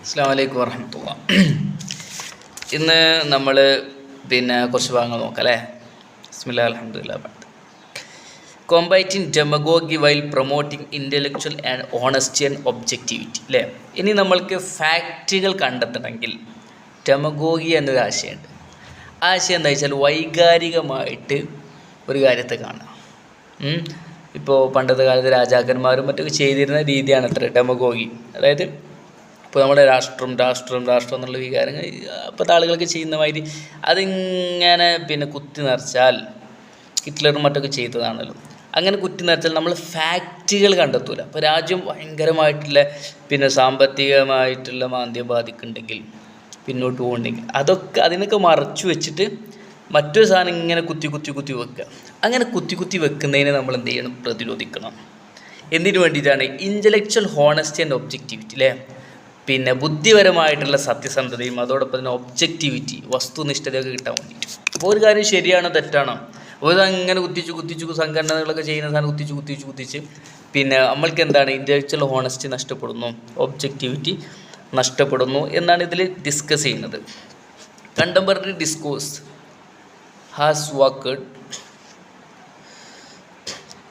അസ്സലാമു അലൈക്കും വറഹ്മത്തുള്ളാഹി. ഇന്ന് നമ്മൾ കുറച്ച് ഭാഗങ്ങൾ നോക്കാം അല്ലേ. ബിസ്മില്ലാഹി അൽഹംദുലില്ലാഹി. Combating demagogy while promoting intellectual and honesty and objectivity അല്ലേ. ഇനി നമ്മൾക്ക് ഫാക്റ്റുകൾ കണ്ടെത്തണമെങ്കിൽ ഡെമഗോഗി എന്നൊരു ആശയമുണ്ട്. ആശയം എന്താ വെച്ചാൽ വൈകാരികമായിട്ട് ഒരു കാര്യത്തെ കാണാം. ഇപ്പോൾ പണ്ടത്തെ കാലത്ത് രാജാക്കന്മാരും മറ്റൊക്കെ ചെയ്തിരുന്ന രീതിയാണ് അത്ര ഡെമഗോഗി. അതായത് ഇപ്പോൾ നമ്മുടെ രാഷ്ട്രം എന്നുള്ള വികാരങ്ങൾ ഇപ്പോഴത്തെ ആളുകളൊക്കെ ചെയ്യുന്ന മാതിരി അതിങ്ങനെ കുത്തി നിറച്ചാൽ ഹിറ്റ്ലറും മറ്റൊക്കെ ചെയ്തതാണല്ലോ. അങ്ങനെ കുത്തി നിറച്ചാൽ നമ്മൾ ഫാക്റ്റുകൾ കണ്ടെത്തൂല. അപ്പോൾ രാജ്യം ഭയങ്കരമായിട്ടുള്ള സാമ്പത്തികമായിട്ടുള്ള മാന്ദ്യം ബാധിക്കുന്നുണ്ടെങ്കിൽ പിന്നോട്ട് പോകുന്നുണ്ടെങ്കിൽ അതിനൊക്കെ മറച്ചു വെച്ചിട്ട് മറ്റൊരു സാധനം ഇങ്ങനെ കുത്തി വെക്കുക. അങ്ങനെ കുത്തി വെക്കുന്നതിനെ നമ്മൾ എന്ത് ചെയ്യണം? പ്രതിരോധിക്കണം. എന്തിനു വേണ്ടിയിട്ടാണ്? ഇൻ്റലക്ച്വൽ ഹോണസ്റ്റി ആൻഡ് ഒബ്ജക്റ്റിവിറ്റി അല്ലേ. ബുദ്ധിപരമായിട്ടുള്ള സത്യസന്ധതയും അതോടൊപ്പം തന്നെ ഒബ്ജക്റ്റിവിറ്റി വസ്തുനിഷ്ഠതയൊക്കെ കിട്ടാൻ വേണ്ടിയിട്ട്. അപ്പോൾ ഒരു കാര്യം ശരിയാണോ തെറ്റാണോ അങ്ങനെ കുത്തിച്ചു സംഘടനകളൊക്കെ ചെയ്യുന്ന സാധനം കുത്തിച്ച് നമ്മൾക്ക് എന്താണ് ഇൻ്റലക്ച്വൽ ഹോണസ്റ്റി നഷ്ടപ്പെടുന്നു, ഒബ്ജക്റ്റിവിറ്റി നഷ്ടപ്പെടുന്നു എന്നാണ് ഇതിൽ ഡിസ്കസ് ചെയ്യുന്നത്. Contemporary discourse has worked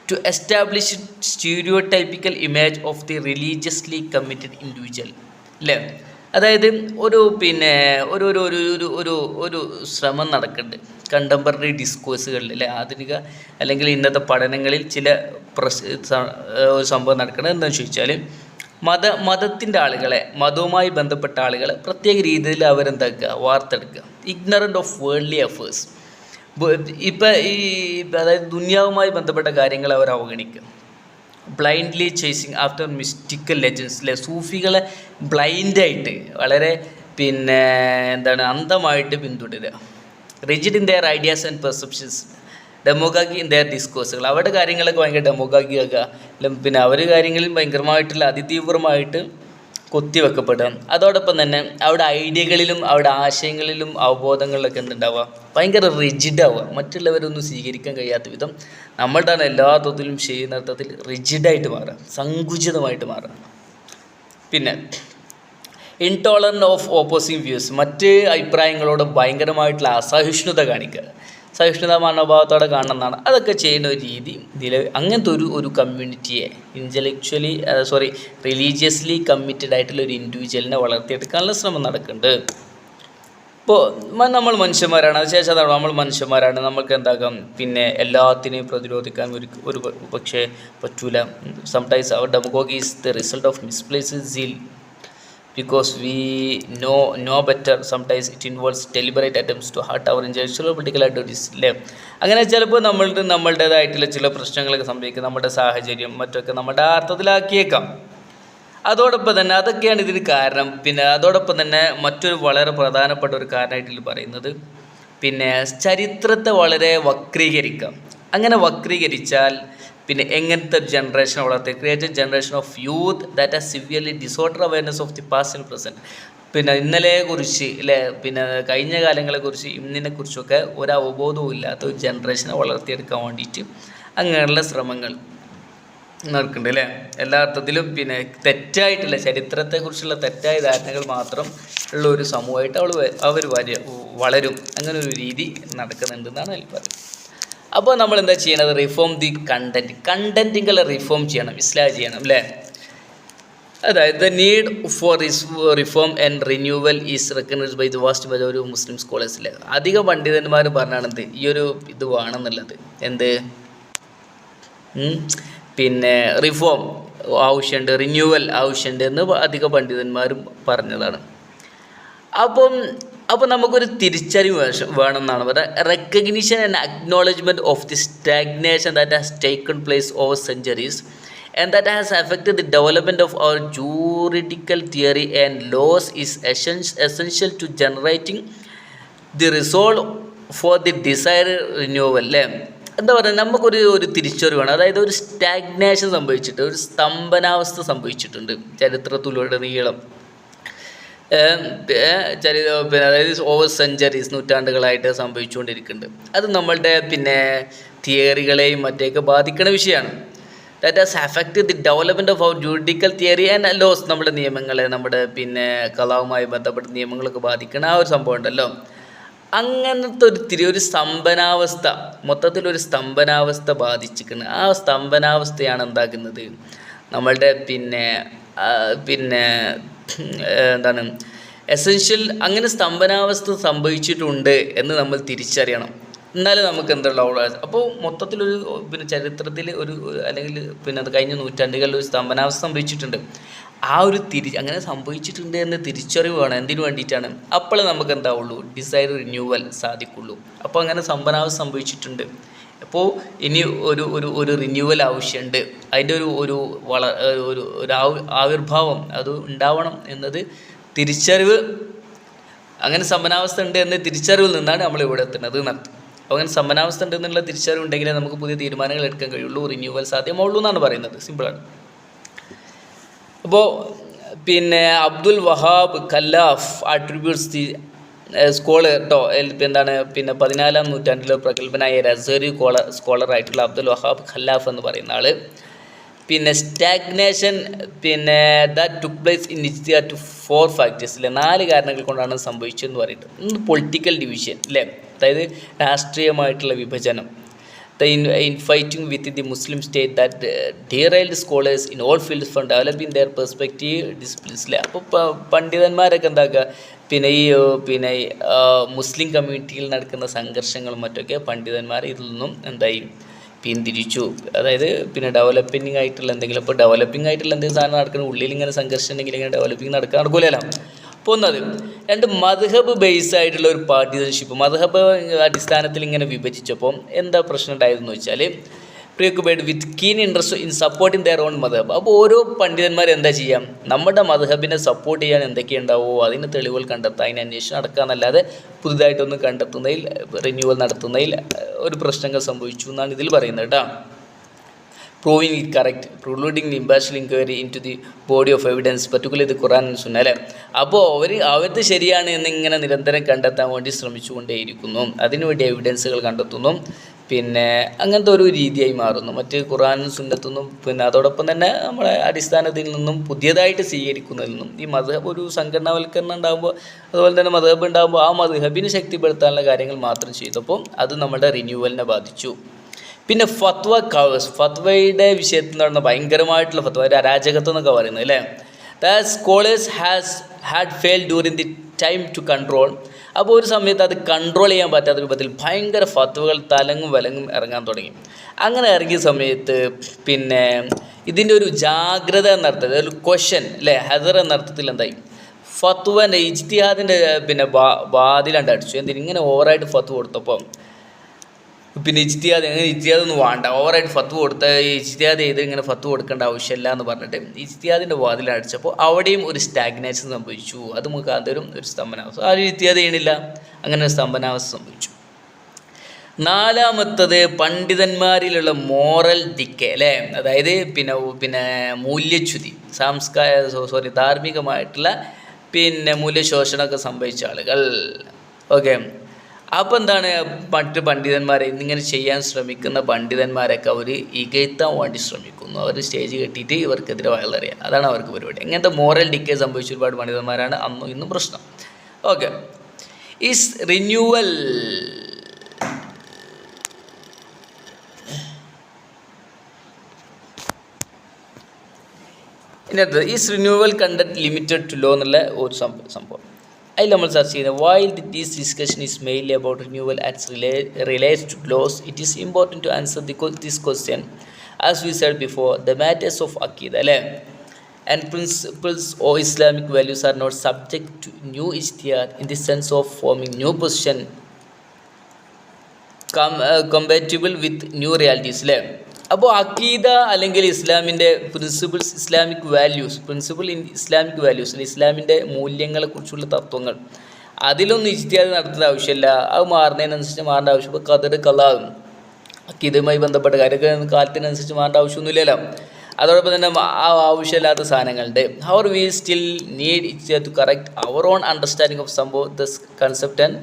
to establish stereotypical image of the religiously committed individual അല്ലേ. അതായത് ഒരു ഒരു ശ്രമം നടക്കുന്നുണ്ട് കണ്ടംപററി ഡിസ്കോഴ്സുകളിൽ അല്ലേ, ആധുനിക അല്ലെങ്കിൽ ഇന്നത്തെ പഠനങ്ങളിൽ ചില ഒരു സംഭവം നടക്കുന്നത് എന്താണെന്ന് ചോദിച്ചാൽ മതത്തിൻ്റെ ആളുകളെ, മതവുമായി ബന്ധപ്പെട്ട ആളുകളെ പ്രത്യേക രീതിയിൽ അവരെന്താക്കുക, വാർത്തെടുക്കുക. Ignorant of worldly affairs. അതായത് ദുനിയാവുമായി ബന്ധപ്പെട്ട കാര്യങ്ങൾ അവർ അവഗണിക്കുക. Blindly chasing after mystical legends അല്ലെ. സൂഫികളെ ബ്ലൈൻഡായിട്ട് വളരെ അന്ധമായിട്ട് പിന്തുടരുക. Rigid in their ideas and perceptions, demagogy in their ഡിസ്കോഴ്സുകൾ. അവരുടെ കാര്യങ്ങളൊക്കെ ഭയങ്കര ഡെമോഗാഗി ആക്കുക. അവർ കാര്യങ്ങളിൽ ഭയങ്കരമായിട്ടുള്ള അതിതീവ്രമായിട്ട് കൊത്തിവെക്കപ്പെടുക. അതോടൊപ്പം തന്നെ അവിടെ ഐഡിയകളിലും അവിടെ ആശയങ്ങളിലും അവബോധങ്ങളിലൊക്കെ എന്തുണ്ടാവുക, ഭയങ്കര റിജിഡാവുക. മറ്റുള്ളവരൊന്നും സ്വീകരിക്കാൻ കഴിയാത്ത വിധം നമ്മളുടെ എല്ലാ തരത്തിലും ചെയ്യുന്ന അർത്ഥത്തിൽ റിജിഡായിട്ട് മാറുക, സങ്കുചിതമായിട്ട് മാറുക. ഇൻടോളറൻ്റ് ഓഫ് ഓപ്പോസിങ് വ്യൂസ്, മറ്റ് അഭിപ്രായങ്ങളോട് ഭയങ്കരമായിട്ടുള്ള അസഹിഷ്ണുത കാണിക്കുക. സഹിഷ്ണുത മനോഭാവത്തോടെ കാണണമെന്നാണ്. അതൊക്കെ ചെയ്യുന്ന ഒരു രീതി അങ്ങനത്തെ ഒരു കമ്മ്യൂണിറ്റിയെ റിലീജിയസ്ലി കമ്മിറ്റഡ് ആയിട്ടുള്ള ഒരു ഇൻഡിവിജ്വലിനെ വളർത്തിയെടുക്കാനുള്ള ശ്രമം നടക്കുന്നുണ്ട്. ഇപ്പോൾ നമ്മൾ മനുഷ്യന്മാരാണ്, അതിനുശേഷം അതാണ് നമ്മൾ മനുഷ്യന്മാരാണ്, നമ്മൾക്ക് എന്താക്കാം എല്ലാത്തിനെയും പ്രതിരോധിക്കാൻ ഒരു പക്ഷേ പറ്റൂല. Sometimes our demagogy is the result of misplaced zeal because we know better. Sometimes it involves deliberate attempts to hurt our intellectual or political activities അല്ലേ. അങ്ങനെ ചിലപ്പോൾ നമ്മളുടേതായിട്ടുള്ള ചില പ്രശ്നങ്ങളൊക്കെ സംഭവിക്കും, നമ്മുടെ സാഹചര്യം മറ്റൊക്കെ നമ്മുടെ അർത്ഥത്തിലാക്കിയേക്കാം. അതോടൊപ്പം തന്നെ അതൊക്കെയാണ് ഇതിന് കാരണം. അതോടൊപ്പം തന്നെ മറ്റൊരു വളരെ പ്രധാനപ്പെട്ട ഒരു കാരണമായിട്ട് ഇതിൽ പറയുന്നത് ചരിത്രത്തെ വളരെ വക്രീകരിക്കാം. അങ്ങനെ വക്രീകരിച്ചാൽ എങ്ങനത്തെ ഒരു ജനറേഷൻ വളർത്തി create a generation of youth that are severely disorder awareness of the past and present. ഇന്നലെക്കുറിച്ച് അല്ലേ, കഴിഞ്ഞ കാലങ്ങളെക്കുറിച്ച് ഇന്നിനെക്കുറിച്ചൊക്കെ ഒരു അവബോധവും ഇല്ലാത്ത ഒരു ജനറേഷനെ വളർത്തിയെടുക്കാൻ വേണ്ടിയിട്ട് അങ്ങനെയുള്ള ശ്രമങ്ങൾ നടക്കുന്നുണ്ട് അല്ലേ. എല്ലാ അർത്ഥത്തിലും തെറ്റായിട്ടുള്ള ചരിത്രത്തെക്കുറിച്ചുള്ള തെറ്റായ ധാരണകൾ മാത്രം ഉള്ള ഒരു സമൂഹമായിട്ട് അവർ വളരും. അങ്ങനെ ഒരു രീതി നടക്കുന്നുണ്ടെന്നാണ് അതിൽ പറയുന്നത്. അപ്പോൾ നമ്മൾ എന്താ ചെയ്യണത്? റിഫോം ദി കണ്ടൻറ്റുകളെ റിഫോം ചെയ്യണം, ഇസ്ലാം ചെയ്യണം അല്ലേ. അതായത് the need for reform and renewal is recognised by the vast majority of Muslim സ്കോളേഴ്സിലെ അധികം പണ്ഡിതന്മാർ പറഞ്ഞാണെന്ത് ഈ ഒരു ഇത് വേണമെന്നുള്ളത്. റിഫോം ആവശ്യമുണ്ട്, റിന്യൂവൽ ആവശ്യമുണ്ട് എന്ന് അധിക പണ്ഡിതന്മാരും പറഞ്ഞതാണ്. അപ്പോൾ നമുക്കൊരു തിരിച്ചറിവ് വേണമെന്നാണ് പറയുക. Recognition and acknowledgement of the stagnation that has taken place over centuries and that has affected the development of our juridical theory and laws is essential to generating the resolve for the desire renewal അല്ലേ. എന്താ പറയുക, നമുക്കൊരു തിരിച്ചറിവ് വേണം. അതായത് ഒരു stagnation സംഭവിച്ചിട്ട്, ഒരു സ്തംഭനാവസ്ഥ സംഭവിച്ചിട്ടുണ്ട് ചരിത്രത്തിലുടനീളം. അതായത് ഓവർ സെഞ്ചുറീസ്, നൂറ്റാണ്ടുകളായിട്ട് സംഭവിച്ചുകൊണ്ടിരിക്കുന്നുണ്ട്. അത് നമ്മളുടെ തിയറികളെയും മറ്റേയൊക്കെ ബാധിക്കുന്ന വിഷയമാണ്. That has affect the development of our judicial theory and laws. നമ്മുടെ നിയമങ്ങളെ, നമ്മുടെ പിന്നെ കലാവുമായി ബന്ധപ്പെട്ട നിയമങ്ങളൊക്കെ ബാധിക്കുന്ന ആ ഒരു സംഭവം ഉണ്ടല്ലോ. അങ്ങനത്തെ ഒരു സ്തംഭനാവസ്ഥ, മൊത്തത്തിലൊരു സ്തംഭനാവസ്ഥ ബാധിച്ചിരിക്കുന്നത്. ആ സ്തംഭനാവസ്ഥയാണ് എന്താക്കുന്നത്, നമ്മളുടെ പിന്നെ എന്താണ് എസെൻഷ്യൽ. അങ്ങനെ സ്തംഭനാവസ്ഥ സംഭവിച്ചിട്ടുണ്ട് എന്ന് നമ്മൾ തിരിച്ചറിയണം. എന്നാലും നമുക്ക് എന്തുള്ള. അപ്പോൾ മൊത്തത്തിലൊരു ചരിത്രത്തിൽ അല്ലെങ്കിൽ അത് കഴിഞ്ഞ നൂറ്റാണ്ടുകളിൽ ഒരു സ്തംഭനാവസ്ഥ സംഭവിച്ചിട്ടുണ്ട്. ആ ഒരു അങ്ങനെ സംഭവിച്ചിട്ടുണ്ട് എന്ന് തിരിച്ചറിവ് വേണം. എന്തിനു വേണ്ടിയിട്ടാണ്? അപ്പോൾ നമുക്ക് എന്താവുള്ളൂ, ഡിസൈർ റിന്യൂവൽ സാധിക്കുള്ളൂ. അപ്പോൾ അങ്ങനെ സ്തംഭനാവസ്ഥ സംഭവിച്ചിട്ടുണ്ട്. അപ്പോൾ ഇനി ഒരു റിന്യൂവൽ ആവശ്യമുണ്ട്. അതിൻ്റെ ഒരു ആവിർഭാവം അത് ഉണ്ടാവണം എന്നത് തിരിച്ചറിവ്. അങ്ങനെ സ്തംഭനാവസ്ഥ ഉണ്ട് എന്ന തിരിച്ചറിവിൽ നിന്നാണ് നമ്മൾ ഇവിടെ എത്തുന്നത് എന്നർത്ഥം. അപ്പോൾ അങ്ങനെ സ്തംഭനാവസ്ഥ ഉണ്ട് എന്നുള്ള തിരിച്ചറിവ് ഉണ്ടെങ്കിലേ നമുക്ക് പുതിയ തീരുമാനങ്ങൾ എടുക്കാൻ കഴിയുള്ളൂ, റിന്യൂവൽ സാധ്യമാവുള്ളൂ എന്നാണ് പറയുന്നത്. സിമ്പിളാണ്. അപ്പോൾ Abdul Wahab ഖല്ലാഫ് attributes the scholar കേട്ടോ. 14-ാം നൂറ്റാണ്ടിലെ പ്രഗത്ഭനായ അസ്ഹരി സ്കോളറായിട്ടുള്ള അബ്ദുൽ വഹാബ് ഖല്ലാഫ് എന്ന് പറയുന്ന ആൾ stagnation that took place in ഇജ്തിഹാദ് ടു 4 ഫാക്ടേഴ്സ് 4 കാരണങ്ങൾ കൊണ്ടാണ് സംഭവിച്ചതെന്ന് പറയുന്നത്. പൊളിറ്റിക്കൽ ഡിവിഷൻ അല്ലേ, അതായത് രാഷ്ട്രീയമായിട്ടുള്ള വിഭജനം. The infighting within the Muslim state that derailed scholars in all fields from developing their perspective disciplines. അപ്പോൾ പണ്ഡിതന്മാരൊക്കെ എന്താക്കുക, മുസ്ലിം കമ്മ്യൂണിറ്റിയിൽ നടക്കുന്ന സംഘർഷങ്ങളും മറ്റൊക്കെ പണ്ഡിതന്മാർ ഇതിൽ നിന്നും എന്തായി പിന്തിരിച്ചു. അതായത് ഡെവലപ്പിംഗ് ആയിട്ടുള്ള എന്തെങ്കിലും, ഇപ്പോൾ ഡെവലപ്പിംഗ് ആയിട്ടുള്ള എന്തെങ്കിലും സാധനം നടക്കുന്ന ഉള്ളിൽ ഇങ്ങനെ സംഘർഷം ഉണ്ടെങ്കിൽ ഇങ്ങനെ ഡെവലപ്പിംഗ് നടക്കൂലല്ലോ. അപ്പോൾ ഒന്നത്. 2 മദ്ഹബ് ബേസ് ആയിട്ടുള്ള ഒരു പാർട്ടിസൺഷിപ്പ്. മദ്ഹബ് അടിസ്ഥാനത്തിൽ ഇങ്ങനെ വിഭജിച്ചപ്പോൾ എന്താ പ്രശ്നം ഉണ്ടായതെന്ന് വെച്ചാൽ preoccupied with keen interest in supporting their own മദ്ഹബ്. അപ്പോൾ ഓരോ പണ്ഡിതന്മാർ എന്താ ചെയ്യാം, നമ്മുടെ മദ്ഹബിനെ സപ്പോർട്ട് ചെയ്യാൻ എന്തൊക്കെയുണ്ടാവോ അതിന് തെളിവുകൾ കണ്ടെത്തുക, അതിന് അന്വേഷണം നടക്കുക എന്നല്ലാതെ പുതുതായിട്ടൊന്നും കണ്ടെത്തുന്നതിൽ, റിന്യൂവൽ നടത്തുന്നതിൽ ഒരു പ്രശ്നങ്ങൾ സംഭവിച്ചു എന്നാണ് ഇതിൽ പറയുന്നത് കേട്ടോ. proving it correct, preluding the impartial inquiry into the body of evidence, particularly the Quran and Sunnah അല്ലേ. അപ്പോൾ അവർക്ക് ശരിയാണ് എന്നിങ്ങനെ നിരന്തരം കണ്ടെത്താൻ വേണ്ടി ശ്രമിച്ചുകൊണ്ടേയിരിക്കുന്നു. അതിനുവേണ്ടി എവിഡൻസുകൾ കണ്ടെത്തുന്നു. അങ്ങനത്തെ ഒരു രീതിയായി മാറുന്നു. മറ്റ് ഖുർആനും സുന്നത്തുനിന്നും അതോടൊപ്പം തന്നെ നമ്മളെ അടിസ്ഥാനത്തിൽ നിന്നും പുതിയതായിട്ട് സ്വീകരിക്കുന്നതിൽ നിന്നും ഈ മദ്ഹബ് ഒരു സംഘടനാവൽക്കരണം ഉണ്ടാകുമ്പോൾ, അതുപോലെ തന്നെ മദ്ഹബ് ഉണ്ടാകുമ്പോൾ ആ മദ്ഹബിനെ ശക്തിപ്പെടുത്താനുള്ള കാര്യങ്ങൾ മാത്രം ചെയ്തപ്പോൾ അത് നമ്മുടെ റിന്യൂവലിനെ ബാധിച്ചു. ഫത്വ കവേഴ്സ്, ഫത്വയുടെ വിഷയത്തിൽ നടന്ന ഭയങ്കരമായിട്ടുള്ള ഫത്വ, ഒരു അരാജകത്വം എന്നൊക്കെ പറയുന്നത് അല്ലേ. The scholars had fail during the time to control. അപ്പോൾ ഒരു സമയത്ത് അത് കൺട്രോൾ ചെയ്യാൻ പറ്റാത്ത രൂപത്തിൽ ഭയങ്കര ഫത്വകൾ തലങ്ങും വിലങ്ങും ഇറങ്ങാൻ തുടങ്ങി. അങ്ങനെ ഇറങ്ങിയ സമയത്ത് ഇതിൻ്റെ ഒരു ജാഗ്രത എന്നർത്ഥത്തിൽ, ഒരു ക്വസ്റ്റ്യൻ അല്ലേ, ഹദർ എന്നർത്ഥത്തിൽ എന്തായി, ഫത്വൻ്റെ ഇജ്തിഹാദിൻ്റെ വാതിലണ്ട് അടിച്ചു. ഇങ്ങനെ ഓവറായിട്ട് ഫത്വ കൊടുത്തപ്പോൾ ഇജ്തിഹാദൊന്നും വേണ്ട, ഓവറായിട്ട് ഫത്വ കൊടുത്ത ഇജ്തിഹാദ് ചെയ്ത് ഇങ്ങനെ ഫത്വ കൊടുക്കേണ്ട ആവശ്യമില്ല എന്ന് പറഞ്ഞിട്ട് ഇജ്തിഹാദിൻ്റെ വാതിലടിച്ചപ്പോൾ അവിടെയും ഒരു സ്റ്റാഗ്നേഷൻ സംഭവിച്ചു. അത് മുഖാന്തരം ഒരു സ്തംഭനാവസ്ഥ. ആരും ഇജ്തിഹാദ് ചെയ്യണില്ല, അങ്ങനെ ഒരു സ്തംഭനാവസ്ഥ സംഭവിച്ചു. 4-മത്തത് പണ്ഡിതന്മാരിലുള്ള മോറൽ ഡിക്കേ അല്ലേ, അതായത് മൂല്യച്യുതി, ധാർമ്മികമായിട്ടുള്ള മൂല്യശോഷണമൊക്കെ സംഭവിച്ച ആളുകൾ. ഓക്കെ, അപ്പോൾ എന്താണ്, മറ്റ് പണ്ഡിതന്മാരെ ഇന്നിങ്ങനെ ചെയ്യാൻ ശ്രമിക്കുന്ന പണ്ഡിതന്മാരൊക്കെ അവർ ഇകഴ്ത്താൻ വേണ്ടി ശ്രമിക്കുന്നു. അവർ സ്റ്റേജ് കെട്ടിയിട്ട് ഇവർക്കെതിരെ വയലറിയാം, അതാണ് അവർക്ക് പരിപാടി. ഇങ്ങനത്തെ മോറൽ ഡിക്കേ സംഭവിച്ച ഒരുപാട് പണ്ഡിതന്മാരാണ് അന്നും ഇന്നും പ്രശ്നം. ഓക്കെ, ഈസ് റിന്യൂവൽ ഇതിനകത്ത് is renewal content limited to law എന്നുള്ള ഒരു സംഭവം അതിൽ നമ്മൾ ചർച്ച ചെയ്യുന്നത്. While this discussion is mainly about renewal as relates to laws, it is important to answer this question as we said before. The matters of അക്കീദ അല്ലേ and principles or Islamic values are not subject to new ഇജ്തിഹാദ് in the sense of forming new position compatible with new realities അല്ലേ. അപ്പോൾ അക്കീദ അല്ലെങ്കിൽ ഇസ്ലാമിൻ്റെ principles, Islamic values, principle in Islamic values, ഇസ്ലാമിൻ്റെ മൂല്യങ്ങളെക്കുറിച്ചുള്ള തത്വങ്ങൾ, അതിലൊന്നും ഇജ്തിഹാദ് നടത്തേണ്ട ആവശ്യമില്ല. അത് മാറുന്നതിനനുസരിച്ച് മാറേണ്ട ആവശ്യം. ഇപ്പോൾ ഖദർ ഖലാ അക്കീദയുമായി ബന്ധപ്പെട്ട കാര്യമൊക്കെ കാലത്തിനനുസരിച്ച് മാറേണ്ട ആവശ്യമൊന്നുമില്ലല്ലോ. അതോടൊപ്പം തന്നെ ആവശ്യമില്ലാത്ത സാധനങ്ങളുണ്ട്. ഹവർ വി സ്റ്റിൽ നീഡ് ഇജ്തിഹാദ് to correct our own understanding of സംഭവം ദ കൺസെപ്റ്റ് ആൻഡ്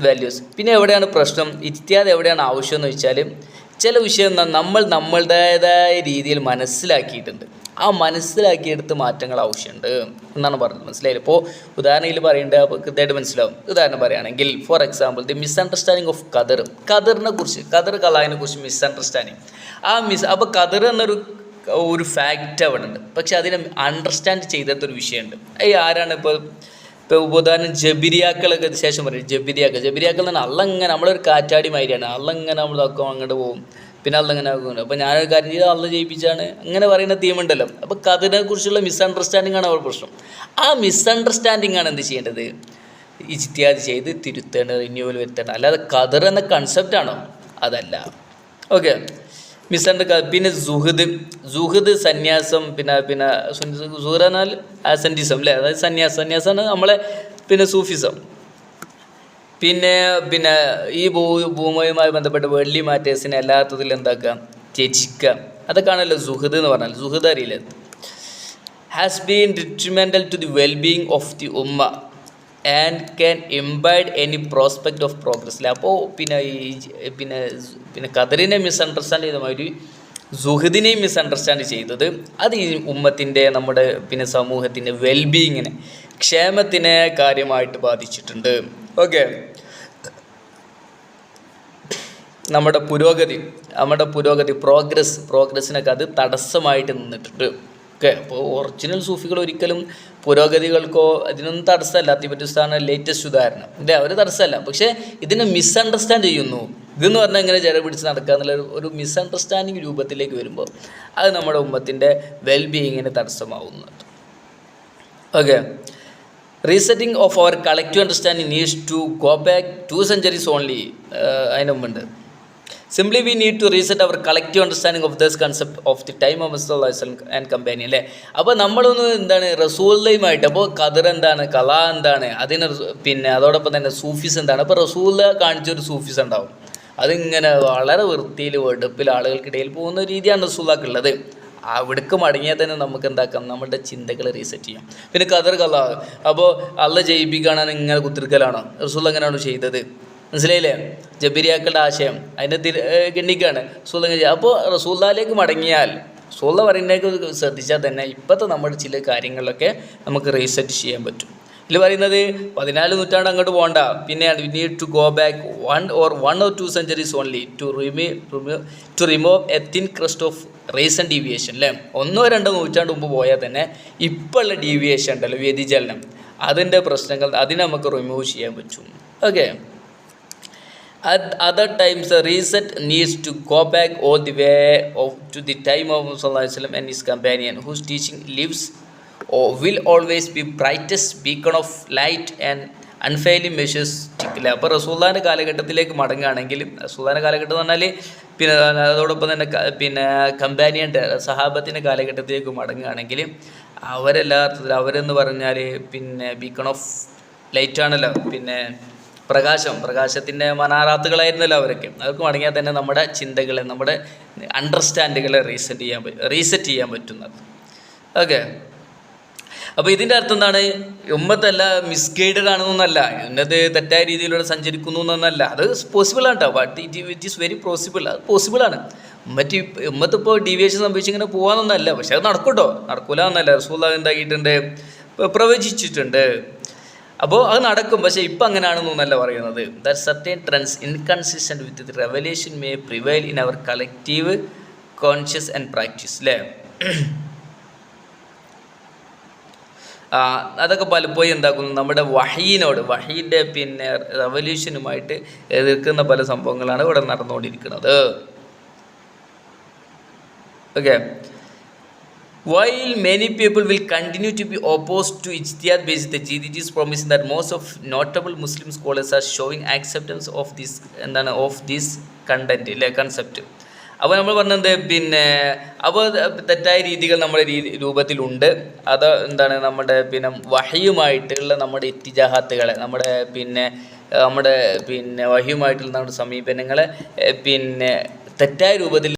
വാല്യൂസ്. പിന്നെ എവിടെയാണ് പ്രശ്നം, ഇജ്തിഹാദ് എവിടെയാണ് ആവശ്യം എന്ന് വെച്ചാൽ ചില വിഷയം നമ്മളുടേതായ രീതിയിൽ മനസ്സിലാക്കിയിട്ടുണ്ട്. ആ മനസ്സിലാക്കിയെടുത്ത് മാറ്റങ്ങൾ ആവശ്യമുണ്ട് എന്നാണ് പറഞ്ഞത്. മനസ്സിലായില്ല? ഇപ്പോൾ ഉദാഹരണത്തിൽ പറയേണ്ടത് അപ്പോൾ കൃത്യമായിട്ട് മനസ്സിലാവും. ഉദാഹരണം പറയുകയാണെങ്കിൽ for example the misunderstanding of ഖദറിനെ കുറിച്ച് കലാഹിനെ കുറിച്ച് മിസ്അണ്ടർസ്റ്റാൻഡിങ് അപ്പോൾ ഖദർ എന്നൊരു ഫാക്റ്റ് അവിടെ ഉണ്ട്. പക്ഷെ അതിനെ അണ്ടർസ്റ്റാൻഡ് ചെയ്തെടുത്തൊരു വിഷയമുണ്ട്. ആരാണ് ഇപ്പോൾ ഉദാഹരണം ജബിരിയാക്കളൊക്കെ ശേഷം പറയും. ജബിരിയാക്കൾ എന്ന് പറഞ്ഞാൽ അള്ളങ്ങനെ നമ്മളൊരു കാറ്റാടി മാതിരിയാണ്. അള്ളങ്ങനെ നമ്മളൊക്കെ അങ്ങോട്ട് പോകും, പിന്നെ അള്ളങ്ങനെ ആകുന്നു. അപ്പോൾ ഞാനൊരു കാര്യം ചെയ്ത് അള്ള ജയിപ്പിച്ചാണ് അങ്ങനെ പറയുന്ന തീമുണ്ടല്ലോ. അപ്പോൾ ഖദറിനെ കുറിച്ചുള്ള മിസ്അണ്ടർസ്റ്റാൻഡിങ് ആണ് അവരുടെ പ്രശ്നം. ആ മിസ്അണ്ടർസ്റ്റാൻഡിങ് ആണ് എന്ത് ചെയ്യേണ്ടത്? ഇജ്തിഹാദ് ചെയ്ത് തിരുത്തേണ്ടത്, റിന്യൂവൽ വരുത്തേണ്ടത്. അല്ലാതെ ഖദർ എന്ന കൺസെപ്റ്റാണോ? അതല്ല. ഓക്കെ, പിന്നെ സുഹൃദ് സന്യാസം, പിന്നെ സുഹൃദ് എന്നാൽ ആസെൻറ്റിസം അല്ലേ, അതായത് സന്യാസമാണ് നമ്മളെ പിന്നെ സൂഫിസം. പിന്നെ ഈ ഭൂമിയുമായി ബന്ധപ്പെട്ട് വേൾഡ്ലി മാറ്റേഴ്സിനെ എല്ലാത്തതിലും എന്താക്കുക, ത്യജിക്കുക. അതൊക്കെയാണല്ലോ സുഹൃദ് എന്ന് പറഞ്ഞാൽ. സുഹൃദ് അറിയില്ല. Has been detrimental to the wellbeing of the ഉമ്മ and can impede any prospect of progress അല്ലേ. അപ്പോൾ പിന്നെ ഖദറിനെ മിസ്അണ്ടർസ്റ്റാൻഡ് ചെയ്ത മാതിരി സുഹൃദിനെയും മിസ്അണ്ടർസ്റ്റാൻഡ് ചെയ്തത് അത് ഈ ഉമ്മത്തിൻ്റെ നമ്മുടെ പിന്നെ സമൂഹത്തിൻ്റെ വെൽബീയിങ്ങിനെ, ക്ഷേമത്തിനെ കാര്യമായിട്ട് ബാധിച്ചിട്ടുണ്ട്. ഓക്കെ, നമ്മുടെ പുരോഗതി പ്രോഗ്രസ്സിനൊക്കെ അത് തടസ്സമായിട്ട് നിന്നിട്ടുണ്ട്. ഓക്കെ, അപ്പോൾ ഒറിജിനൽ സൂഫികൾ ഒരിക്കലും പുരോഗതികൾക്കോ അതിനൊന്നും തടസ്സമല്ല. തിബറ്റിസ്ഥാണ് ലേറ്റസ്റ്റ് ഉദാഹരണം. അവർ തടസ്സമല്ല, പക്ഷേ ഇതിനെ മിസ്അണ്ടർസ്റ്റാൻഡ് ചെയ്യുന്നു. ഇതെന്ന് പറഞ്ഞാൽ ഇങ്ങനെ ജല പിടിച്ച് നടക്കുക എന്നുള്ള ഒരു മിസ്അണ്ടർസ്റ്റാൻഡിങ് രൂപത്തിലേക്ക് വരുമ്പോൾ അത് നമ്മുടെ ഉമ്മത്തിൻ്റെ വെൽബീയിങ്ങിന് തടസ്സമാവുന്നുണ്ട്. Okay, resetting of our collective understanding needs to go back 2 centuries only. അതിന് മുമ്പുണ്ട്. Simply we need to reset our collective understanding of this concept of the time of Muhammad and companion അല്ലേ. അപ്പോൾ നമ്മളൊന്ന് എന്താണ് റസൂലുള്ളയുമായിട്ട്, അപ്പോൾ ഖദർ എന്താണ്, കല എന്താണ്, അതിന് പിന്നെ അതോടൊപ്പം തന്നെ സൂഫിസ് എന്താണ്. അപ്പോൾ റസൂലുള്ള കാണിച്ചൊരു സൂഫിസ് ഉണ്ടാവും. അതിങ്ങനെ വളരെ വൃത്തിയിൽ വെടുപ്പിൽ ആളുകൾക്കിടയിൽ പോകുന്ന രീതിയാണ് റസൂലുള്ളാക്കുള്ളത്. അവിടേക്ക് മടങ്ങിയാൽ തന്നെ നമുക്ക് എന്താക്കാം, നമ്മുടെ ചിന്തകൾ റീസെറ്റ് ചെയ്യാം. പിന്നെ ഖദർ കല, അപ്പോൾ അള്ള ജയിപ്പിക്കുകയാണെന്ന് ഇങ്ങനെ കുത്തിരിക്കലാണോ? റസൂലുള്ള അങ്ങനെയാണോ ചെയ്തത്? മനസ്സിലായില്ലേ? ജബിരിയാക്കളുടെ ആശയം അതിനെ ഗണ്ണിക്കുകയാണ് റസൂലുള്ള. അപ്പോൾ റസൂലുള്ളാഹിലേക്ക് മടങ്ങിയാൽ റസൂലുള്ള പറയുന്നതൊക്കെ ശ്രദ്ധിച്ചാൽ തന്നെ ഇപ്പോഴത്തെ നമ്മുടെ ചില കാര്യങ്ങളിലൊക്കെ നമുക്ക് റീസെറ്റ് ചെയ്യാൻ പറ്റും. ഇതിൽ പറയുന്നത് 14 നൂറ്റാണ്ട് അങ്ങോട്ട് പോകണ്ട, പിന്നെ we need to go back 1 or 2 centuries only to remove a thin crust of recent deviation അല്ലേ. 1 or 2 നൂറ്റാണ്ട് മുമ്പ് പോയാൽ തന്നെ ഇപ്പോൾ ഉള്ള ഡീവിയേഷൻ ഉണ്ടല്ലോ, വ്യതിചലനം, അതിൻ്റെ പ്രശ്നങ്ങൾ അതിനെ നമുക്ക് റിമൂവ് ചെയ്യാൻ പറ്റും. Okay, at other times the reset needs to go back all the way to the time of Muhammad and his companion whose teaching lives or will always be brightest beacon of light and unfailing measures stick. അപ്പോൾ റസൂലുള്ളാഹിൻ്റെ കാലഘട്ടത്തിലേക്ക് മടങ്ങുകയാണെങ്കിൽ, റസൂലുള്ളാഹിൻ്റെ കാലഘട്ടം എന്ന് പറഞ്ഞാൽ പിന്നെ അതോടൊപ്പം തന്നെ പിന്നെ കമ്പാനിയൻ്റെ സഹാബത്തിൻ്റെ കാലഘട്ടത്തിലേക്ക് മടങ്ങുകയാണെങ്കിൽ അവരെന്ന് പറഞ്ഞാൽ പിന്നെ ബീക്കൺ ഓഫ് ലൈറ്റ് ആണല്ലോ, പിന്നെ പ്രകാശത്തിൻ്റെ മനാറാത്തുകളായിരുന്നല്ലോ അവർക്ക് മടങ്ങിയാൽ തന്നെ നമ്മുടെ ചിന്തകളെ, നമ്മുടെ അണ്ടർസ്റ്റാൻഡുകളെ റീസെറ്റ് ചെയ്യാൻ പറ്റുന്നത്. ഓക്കെ, അപ്പോൾ ഇതിൻ്റെ അർത്ഥം എന്താണ്? ഉമ്മത്തല്ല മിസ്ഗൈഡഡ് ആണെന്നല്ല, ഇന്നത് തെറ്റായ രീതിയിലൂടെ സഞ്ചരിക്കുന്നു എന്നല്ല. അത് പോസിബിളാണ് കേട്ടോ. But it is very possible. അത് പോസിബിളാണ്. ഉമ്മത്തിപ്പോൾ ഡീവിയേഷൻ സംഭവിച്ചിങ്ങനെ പോകാമെന്നല്ല, പക്ഷെ അത് നടക്കൂല എന്നല്ല. റസൂലുള്ളാഹി എന്താക്കിയിട്ടുണ്ട്, പ്രവചിച്ചിട്ടുണ്ട്. അപ്പോൾ അത് നടക്കും, പക്ഷേ ഇപ്പം അങ്ങനെയാണെന്നൊന്നല്ല പറയുന്നത്. That certain trends inconsistent with the revelation may prevail in our collective conscious and practice അല്ലേ. അതൊക്കെ പലപ്പോഴും എന്താക്കുന്നു, നമ്മുടെ വഹീൻ്റെ പിന്നെ റെവല്യൂഷനുമായിട്ട് എതിർക്കുന്ന പല സംഭവങ്ങളാണ് ഇവിടെ നടന്നുകൊണ്ടിരിക്കുന്നത്. Okay, while many people will continue to be opposed to ijtihad based tajweed, it is promising that most of notable Muslim scholars are showing acceptance of this concept. അപ്പോൾ നമ്മൾ പറഞ്ഞത് പിന്നെ അപ്പോൾ തെറ്റായ രീതികൾ നമ്മുടെ രൂപത്തിലുണ്ട്. അത് നമ്മുടെ പിന്നെ വഹയുമായിട്ടുള്ള നമ്മുടെ ഇത്തിജാഹാത്തുകളെ, നമ്മുടെ വഹയുമായിട്ടുള്ള നമ്മുടെ സമീപനങ്ങളെ പിന്നെ തെറ്റായ രൂപത്തിൽ